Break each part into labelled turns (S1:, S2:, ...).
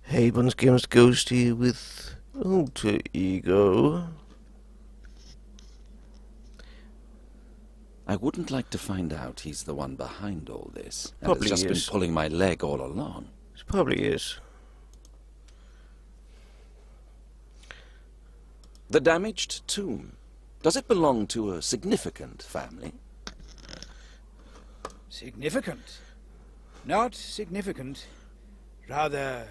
S1: Hey, Buns Games Ghost here with Alter Ego.
S2: I wouldn't like to find out he's the one behind all this, and
S1: Probably
S2: has just
S1: is.
S2: been pulling my leg all along.
S1: It probably is.
S2: The damaged tomb. Does it belong to a significant family?
S3: Significant. Not significant. Rather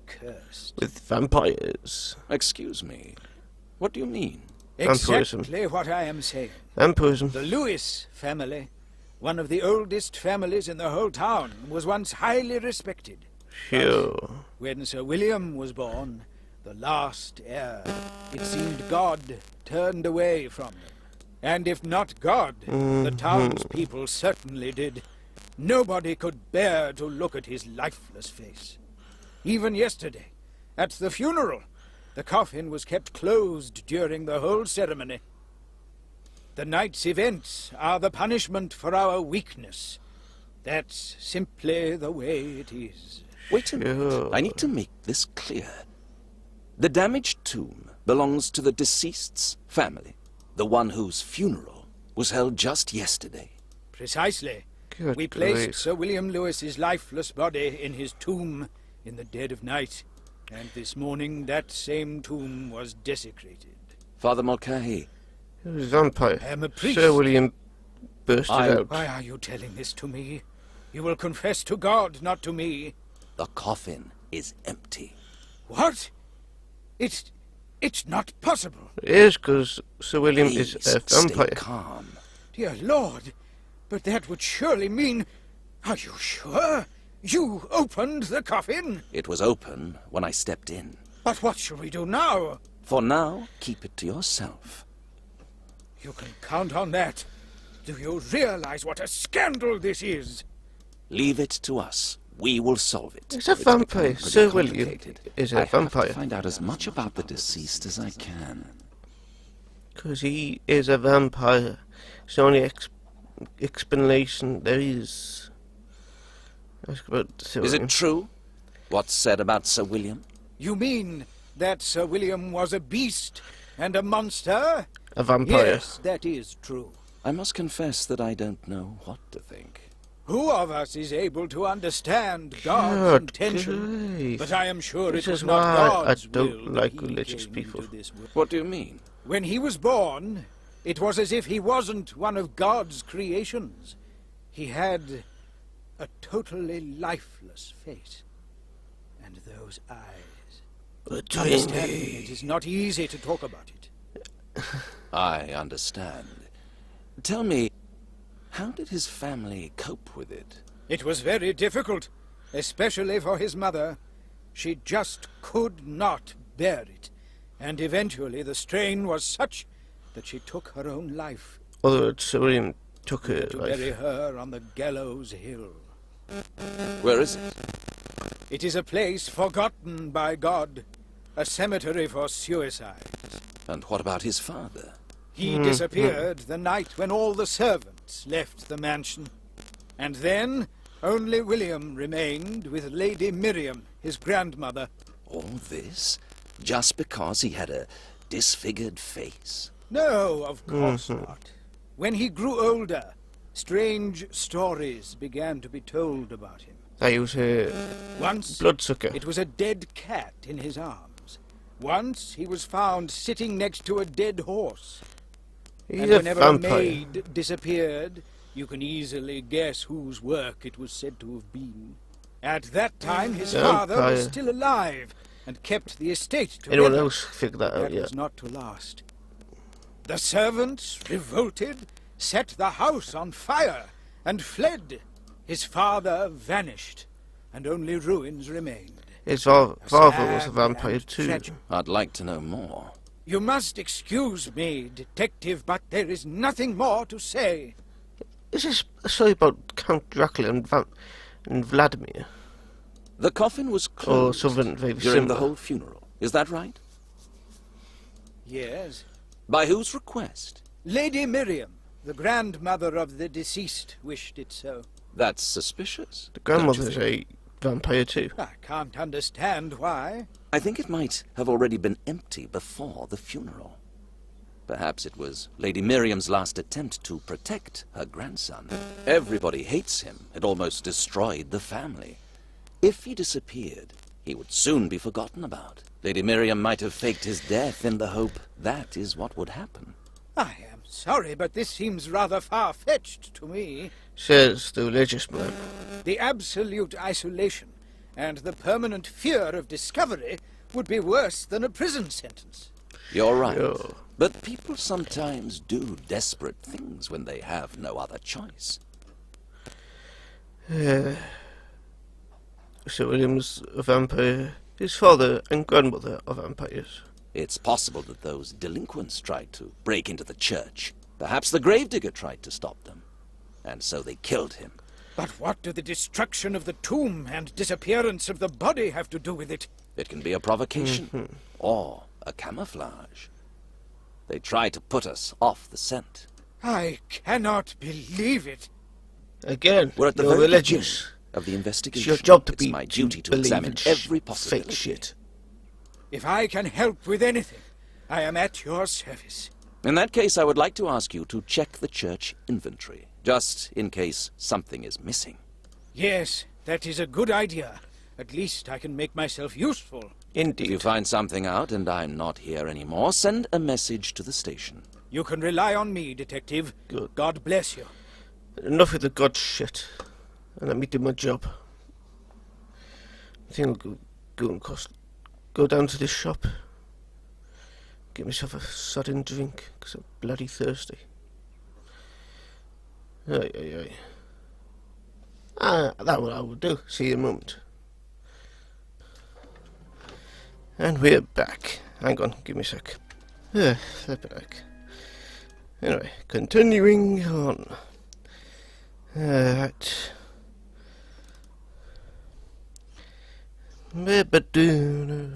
S3: cursed.
S1: With vampires.
S2: Excuse me. What do you mean?
S1: Vampirism.
S3: Exactly what I am saying.
S1: Vampirism.
S3: The Lewis family, one of the oldest families in the whole town, was once highly respected.
S1: Sure.
S3: When Sir William was born, the last heir, it seemed God turned away from them. And if not God, the townspeople certainly did. Nobody could bear to look at his lifeless face. Even yesterday, at the funeral, the coffin was kept closed during the whole ceremony. The night's events are the punishment for our weakness. That's simply the way it is.
S2: Wait a minute. I need to make this clear. The damaged tomb belongs to the deceased's family, the one whose funeral was held just yesterday.
S3: Precisely.
S1: Good
S3: We placed
S1: grief.
S3: Sir William Lewis's lifeless body in his tomb in the dead of night, and this morning that same tomb was desecrated.
S2: Father Mulcahy,
S1: He was a vampire.
S3: I am a priest.
S1: Sir William bursted out.
S3: Why are you telling this to me? You will confess to God, not to me.
S2: the coffin is empty.
S3: What? It's not possible.
S1: It is because Sir William
S2: Please
S1: is a
S2: stay
S1: vampire.
S3: calm. Dear Lord, but that would surely mean... Are you sure? You opened the coffin?
S2: It was open when I stepped in.
S3: But what shall we do now?
S2: For now, keep it to yourself.
S3: You can count on that. Do you realize what a scandal this is?
S2: Leave it to us. We will solve it.
S1: He's a
S2: It's
S1: vampire.
S2: becoming pretty
S1: Sir William
S2: complicated.
S1: is a
S2: I have
S1: vampire.
S2: to find out as much about the deceased as I can.
S1: Because he is a vampire. It's the only explanation there is. Ask about Sir
S2: Is
S1: William.
S2: it true what's said about Sir William?
S3: You mean that Sir William was a beast and a monster?
S1: A vampire.
S3: Yes, that is true.
S2: I must confess that I don't know what to think.
S3: Who of us is able to understand God's
S1: Good
S3: intention?
S1: grief.
S3: But I am sure
S1: This
S3: it was
S1: is
S3: not
S1: why
S3: God's
S1: I don't
S3: will
S1: like
S3: that he
S1: religious
S3: came
S1: people.
S3: into this world.
S2: What do you mean?
S3: When he was born, it was as if he wasn't one of God's creations. He had a totally lifeless face. And those eyes.
S1: Between
S3: Understand me,
S1: me.
S3: it is not easy to talk about it.
S2: I understand. Tell me, how did his family cope with it?
S3: It was very difficult, especially for his mother. She just could not bear it. And eventually the strain was such that she took her own life.
S1: Although Sir William took her
S3: To bury
S1: life.
S3: her on the gallows hill.
S2: Where is it?
S3: It is a place forgotten by God. A cemetery for suicides.
S2: And what about his father?
S3: He disappeared the night when all the servants left the mansion. And then only William remained with Lady Miriam, his grandmother.
S2: All this just because he had a disfigured face?
S3: No, of course not. When he grew older, strange stories began to be told about him.
S1: He was a
S3: Once,
S1: bloodsucker.
S3: it was a dead cat in his arms. Once, he was found sitting next to a dead horse.
S1: He's
S3: And
S1: a
S3: whenever a
S1: vampire.
S3: maid disappeared, you can easily guess whose work it was said to have been. At that time, his father was
S1: Vampire.
S3: still alive and kept the estate together.
S1: Anyone else figured that out
S3: That
S1: yet?
S3: was not to last. The servants revolted, set the house on fire, and fled. His father vanished, and only ruins remained.
S1: His father was a
S3: Sad
S1: vampire
S3: and
S1: too.
S3: tragic.
S2: I'd like to know more.
S3: You must excuse me, detective, but there is nothing more to say.
S1: Is this a story about Count Dracula and Vladimir?
S2: The coffin was
S1: Or
S2: closed
S1: something very
S2: during the
S1: similar?
S2: whole funeral. Is that right?
S3: Yes.
S2: By whose request?
S3: Lady Miriam, the grandmother of the deceased, wished it so.
S2: That's suspicious.
S1: The
S2: don't you
S1: grandmother's
S2: think?
S1: a vampire too.
S3: I can't understand why.
S2: I think it might have already been empty before the funeral. Perhaps it was Lady Miriam's last attempt to protect her grandson. Everybody hates him. It almost destroyed the family. If he disappeared, he would soon be forgotten about. Lady Miriam might have faked his death in the hope that is what would happen.
S3: I am sorry, but this seems rather far-fetched to me.
S1: Says the religious man.
S3: The absolute isolation and the permanent fear of discovery would be worse than a prison sentence.
S2: You're right.
S1: Sure.
S2: But people sometimes do desperate things when they have no other choice.
S1: Sir William's a vampire. His father and grandmother are vampires.
S2: It's possible that those delinquents tried to break into the church. Perhaps the gravedigger tried to stop them. And so they killed him.
S3: But what do the destruction of the tomb and disappearance of the body have to do with it?
S2: It can be a provocation. Or a camouflage. They try to put us off the scent.
S3: I cannot believe it.
S1: Again,
S2: We're at the
S1: you're
S2: very
S1: religious.
S2: beginning of the
S1: It's
S2: investigation.
S1: your job to
S2: It's
S1: be
S2: my duty to
S1: believe
S2: examine
S1: in
S2: every possibility.
S1: fake shit.
S3: If I can help with anything, I am at your service.
S2: In that case, I would like to ask you to check the church inventory, just in case something is missing.
S3: Yes, that is a good idea. At least I can make myself useful.
S2: If
S1: Indeed.
S2: you find something out and I'm not here anymore, send a message to the station.
S3: You can rely on me, Detective.
S1: Good.
S3: God bless you.
S1: Enough of the god shit. And let me do my job. I think I'll go down to this shop. Get myself a sudden drink, because I'm bloody thirsty. Aye. That what I will do. See you in a moment. And we're back. Hang on, give me a sec. Flip it back. Anyway, continuing on. Right.
S2: The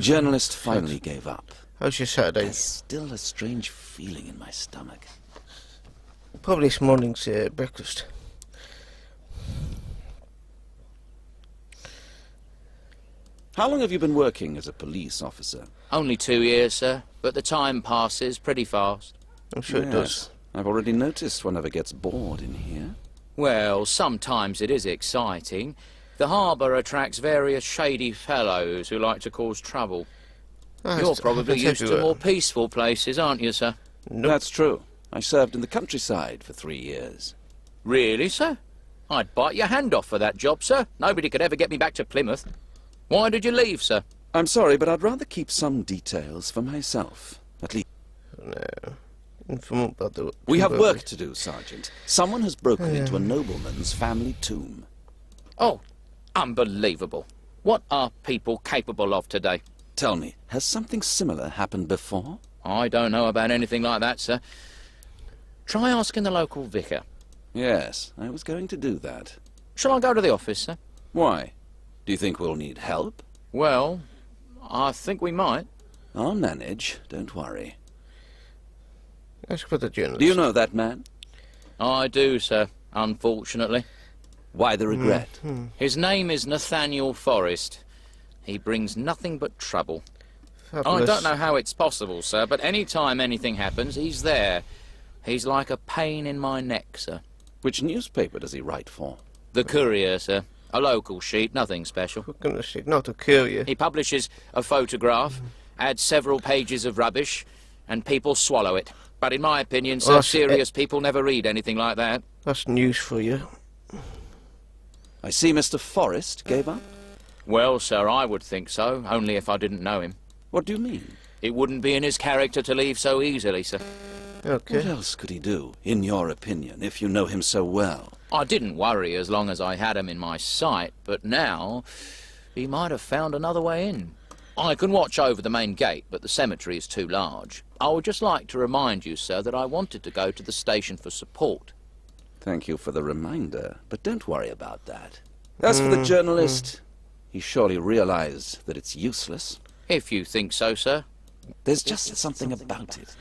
S2: journalist finally gave up.
S1: How's your Saturday?
S2: There's still a strange feeling in my stomach.
S1: Probably this morning's breakfast.
S2: How long have you been working as a police officer?
S4: Only 2 years, sir, but the time passes pretty fast.
S1: I'm sure it does.
S2: I've already noticed one never gets bored in here.
S4: Well, sometimes it is exciting. The harbour attracts various shady fellows who like to cause trouble. You're probably used to more peaceful places, aren't you, sir?
S1: Nope.
S2: That's true. I served in the countryside for 3 years.
S4: Really, sir? I'd bite your hand off for that job, sir. Nobody could ever get me back to Plymouth. Why did you leave, sir?
S2: I'm sorry, but I'd rather keep some details for myself. At least...
S1: No. Inform about the...
S2: We have work to do, Sergeant. Someone has broken into a nobleman's family tomb.
S4: Oh, unbelievable. What are people capable of today?
S2: Tell me, has something similar happened before?
S4: I don't know about anything like that, sir. Try asking the local vicar.
S2: Yes, I was going to do that.
S4: Shall I go to the office, sir?
S2: Why? Do you think we'll need help?
S4: Well, I think we might.
S2: I'll manage, don't worry.
S1: Ask for the journalist.
S2: Do you know that man?
S4: I do, sir, unfortunately.
S2: Why the regret?
S4: His name is Nathaniel Forrest. He brings nothing but trouble.
S1: Fabulous.
S4: I don't know how it's possible, sir, but any time anything happens, he's there. He's like a pain in my neck, sir.
S2: Which newspaper does he write for?
S4: The Courier, sir. A local sheet, nothing special.
S1: For goodness sake, not to kill you.
S4: He publishes a photograph, adds several pages of rubbish, and people swallow it. But in my opinion, sir,
S1: Well,
S4: serious people never read anything like that.
S1: That's news for you.
S2: I see Mr. Forrest gave up.
S4: Well, sir, I would think so, only if I didn't know him.
S2: What do you mean?
S4: It wouldn't be in his character to leave so easily, sir.
S1: Okay.
S2: What else could he do, in your opinion, if you know him so well?
S4: I didn't worry as long as I had him in my sight, but now he might have found another way in. I can watch over the main gate, but the cemetery is too large. I would just like to remind you, sir, that I wanted to go to the station for support.
S2: Thank you for the reminder, but don't worry about that. As for the journalist, he surely realized that it's useless.
S4: If you think so, sir.
S2: There's just something about it.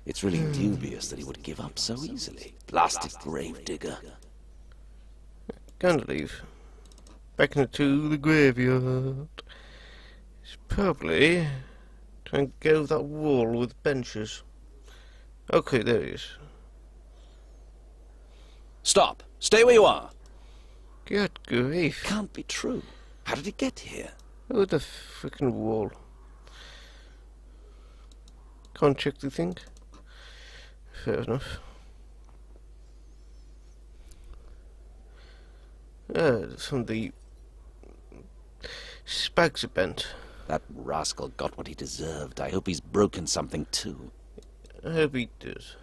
S2: It's really dubious that he would give up so easily. Blasted gravedigger.
S1: Gonna leave. back into the graveyard. It's probably trying to get over that wall with benches. Okay, there he is.
S2: Stop! Stay where you are!
S1: Good grief.
S2: Can't be true. How did he get here?
S1: Oh, the frickin' wall. Can't check the thing. Fair enough. Some of the spags are bent.
S2: That rascal got what he deserved. I hope he's broken something too.
S1: I hope he does.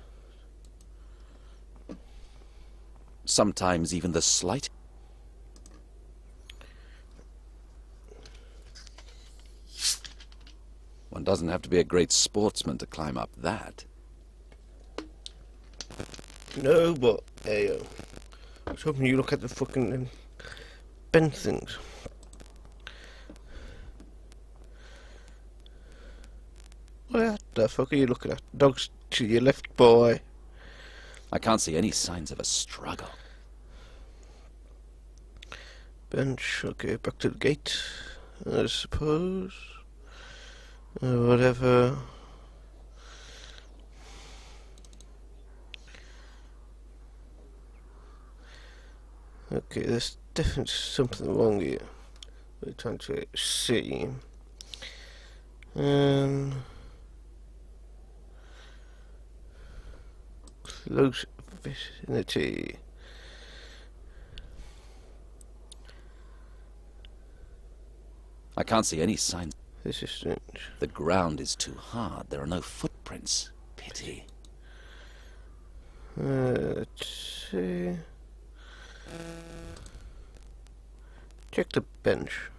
S2: Sometimes even the slight... One doesn't have to be a great sportsman to climb up that.
S1: No, but hey, I was hoping you look at the fucking bent things. What the fuck are you looking at? Dogs to your left, boy.
S2: I can't see any signs of a struggle.
S1: Bench, okay, back to the gate, I suppose. Whatever. Okay, there's definitely something wrong here. We're trying to see. Close vicinity.
S2: I can't see any signs.
S1: This is strange.
S2: The ground is too hard. There are no footprints. Pity.
S1: Let's see. Check the bench.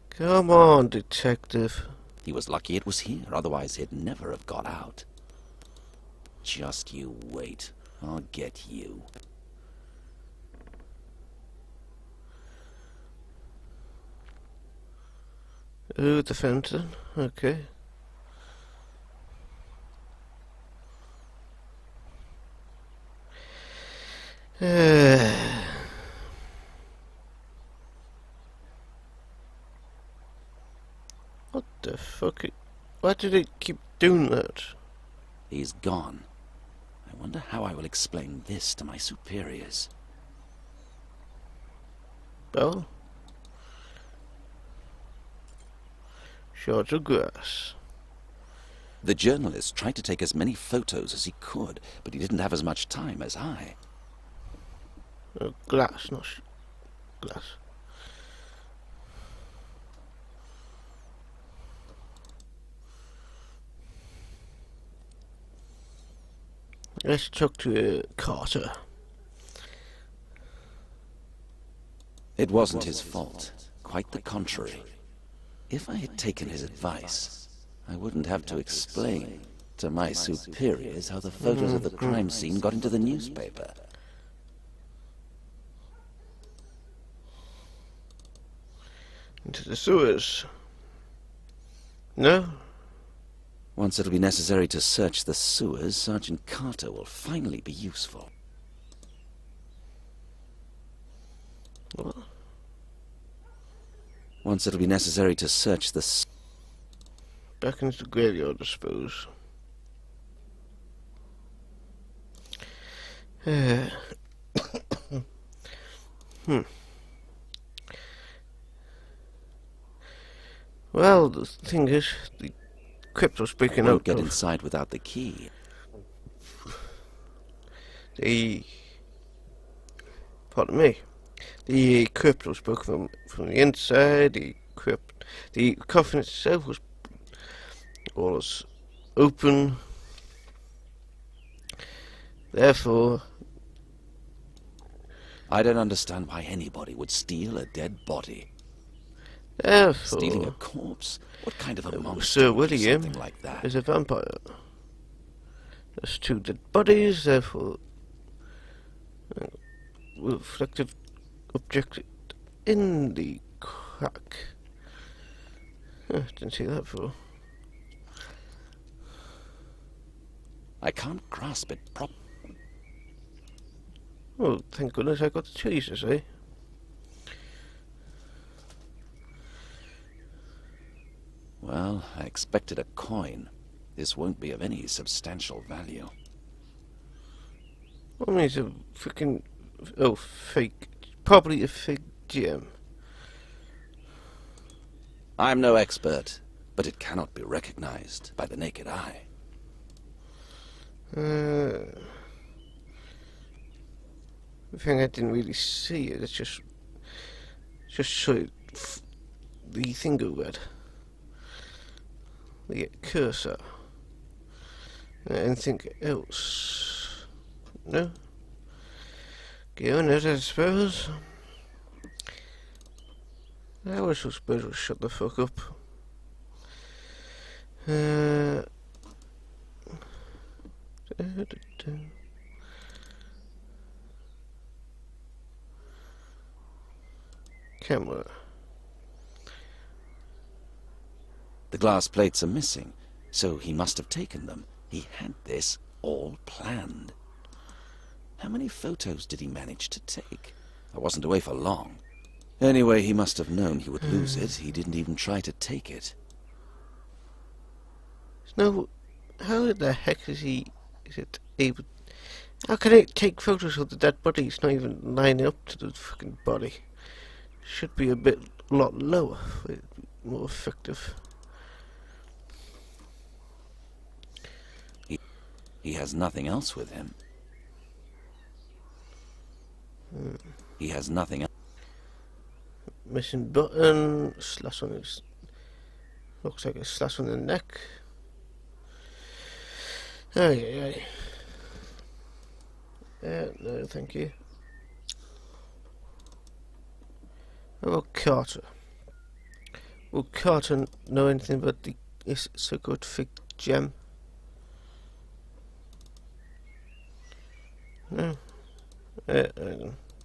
S1: Come on, detective.
S2: He was lucky it was here, otherwise he'd never have got out. Just you wait. I'll get you.
S1: Oh, the fountain. Okay. What the fuck? Why did it keep doing that?
S2: He's gone. I wonder how I will explain this to my superiors.
S1: Well, shards of grass.
S2: The journalist tried to take as many photos as he could, but he didn't have as much time as I.
S1: Glass, not glass. Let's talk to Carter.
S2: It wasn't his fault. Quite the contrary. If I had taken his advice, I wouldn't have to explain to my superiors how the photos of the crime scene got into the newspaper.
S1: Into the sewers. No?
S2: Once it'll be necessary to search the sewers, Sergeant Carter will finally be useful.
S1: What?
S2: Once it'll be necessary to search the
S1: Back into the graveyard, I suppose. Well, the thing is, the crypt was breaking
S2: won't
S1: out.
S2: get inside without the key.
S1: Pardon me. The crypt was broken from the inside. The coffin itself was open. Therefore,
S2: I don't understand why anybody would steal a dead body.
S1: therefore,
S2: Stealing a corpse? What kind of a monster
S1: Sir
S2: would do
S1: William
S2: something like that?
S1: is a vampire. There's two dead bodies, therefore, reflective object in the crack. Didn't see that before.
S2: I can't grasp it
S1: Oh, thank goodness I got the cheeses, eh?
S2: Well, I expected a coin. This won't be of any substantial value.
S1: What means a freaking... Oh, fake. Probably a fake gem.
S2: I'm no expert, but it cannot be recognized by the naked eye.
S1: The thing I didn't really see it. It's just show the thing over it. The cursor. Anything else? No. Go on it, I suppose. I was supposed to shut the fuck up. Camera.
S2: The glass plates are missing, so he must have taken them. He had this all planned. How many photos did he manage to take? I wasn't away for long. Anyway, he must have known he would lose it. He didn't even try to take it.
S1: No, how the heck is it able... How can it take photos of the dead body? It's not even lining up to the fucking body. Should be a lot lower, more effective.
S2: He has nothing else with him. He has nothing else.
S1: Missing button, slash on his... Looks like a slash on the neck. Aye. No, thank you. How about Carter? Will Carter know anything about the so-called fake gem? No.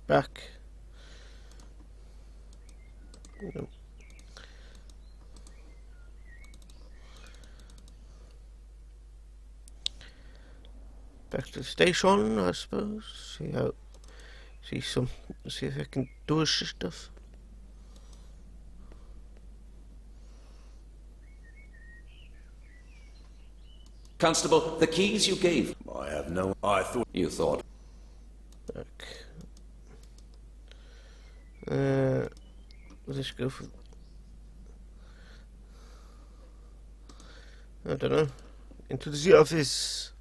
S1: Back. No. Back to the station, I suppose. See if I can do stuff.
S2: Constable, the keys you gave.
S5: I thought...
S2: You thought.
S1: Back. Let's go for... I don't know. Into the office.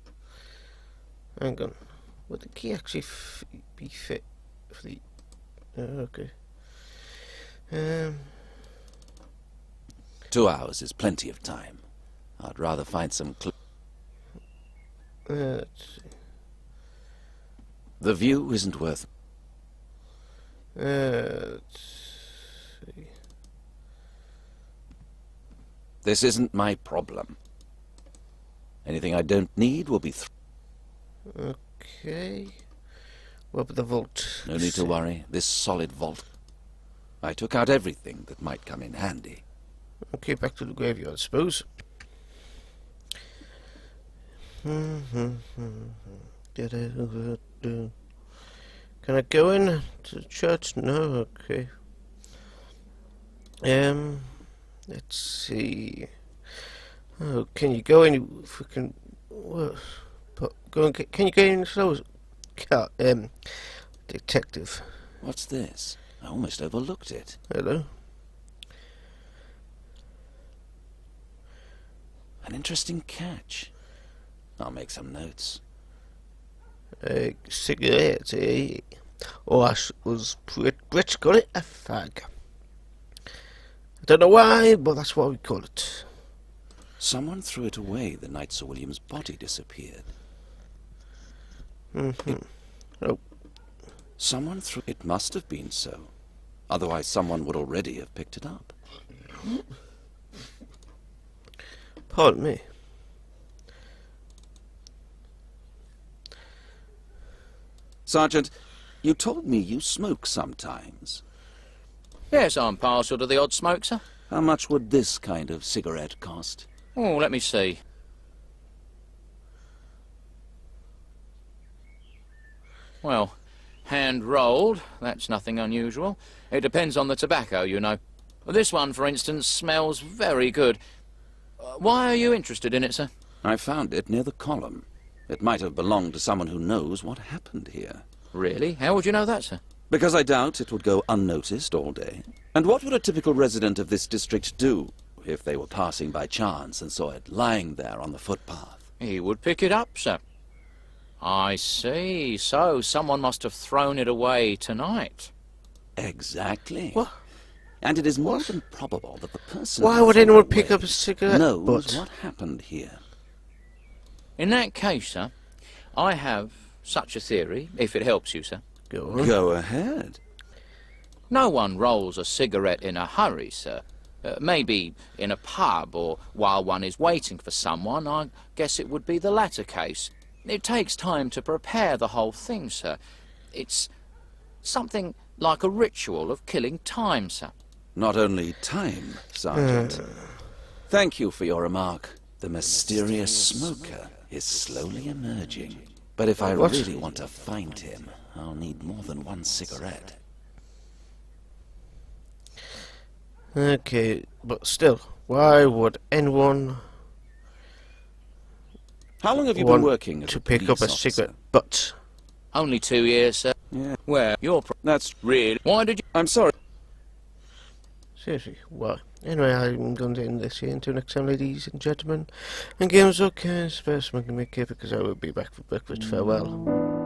S1: Hang on. Would the key actually be fit for the... okay.
S2: 2 hours is plenty of time. I'd rather find some
S1: Let's see.
S2: The view isn't worth...
S1: Let's see.
S2: This isn't my problem. Anything I don't need will be
S1: Okay. What about the vault?
S2: No need to worry. This solid vault. I took out everything that might come in handy.
S1: Okay, back to the graveyard, I suppose. Can I go in to the church? No, okay. Let's see. Oh, can you go any freaking... What? Can you go in slow? Detective.
S2: What's this? I almost overlooked it.
S1: Hello.
S2: An interesting catch. I'll make some notes.
S1: Cigarette, eh? Oh, I was rich, got it? A fag. I don't know why, but that's what we call it.
S2: Someone threw it away the night Sir William's body disappeared.
S1: Oh.
S2: Someone threw... It must have been so. Otherwise someone would already have picked it up.
S1: Pardon me.
S2: Sergeant, you told me you smoke sometimes.
S4: Yes, I'm partial to the odd smoke, sir.
S2: How much would this kind of cigarette cost?
S4: Oh, let me see. Well, Hand-rolled, that's nothing unusual. It depends on the tobacco, you know. This one, for instance, smells very good. Why are you interested in it, sir?
S2: I found it near the column. It might have belonged to someone who knows what happened here.
S4: Really? How would you know that, sir?
S2: Because I doubt it would go unnoticed all day. And what would a typical resident of this district do if they were passing by chance and saw it lying there on the footpath?
S4: He would pick it up, sir. I see. So someone must have thrown it away tonight.
S2: Exactly.
S1: What?
S2: And it is more than probable that the person
S1: Why
S2: who
S1: would
S2: threw it
S1: anyone
S2: away
S1: pick up a cigarette
S2: knows
S1: butt?
S2: what happened here.
S4: In that case, sir, I have such a theory, if it helps you, sir.
S1: Go on.
S2: Go ahead.
S4: No one rolls a cigarette in a hurry, sir. Maybe in a pub or while one is waiting for someone. I guess it would be the latter case. It takes time to prepare the whole thing, sir. It's something like a ritual of killing time, sir.
S2: Not only time, Sergeant. Thank you for your remark. The mysterious smoker is slowly emerging. But if I
S1: What?
S2: really want to find him, I'll need more than one cigarette.
S1: Okay, but still, why would anyone
S2: How long have you been
S1: want
S2: working as
S1: to
S2: a
S1: pick up
S2: police
S1: a
S2: officer?
S1: cigarette butt?
S4: Only 2 years, sir.
S2: Yeah,
S4: Where? You're
S2: that's...
S4: really... Why did you...
S2: I'm sorry.
S1: Seriously, why? Anyway, I'm going to end this here. Until next time, ladies and gentlemen, and gamers, okay, spare smoking me because I will be back for breakfast. Farewell.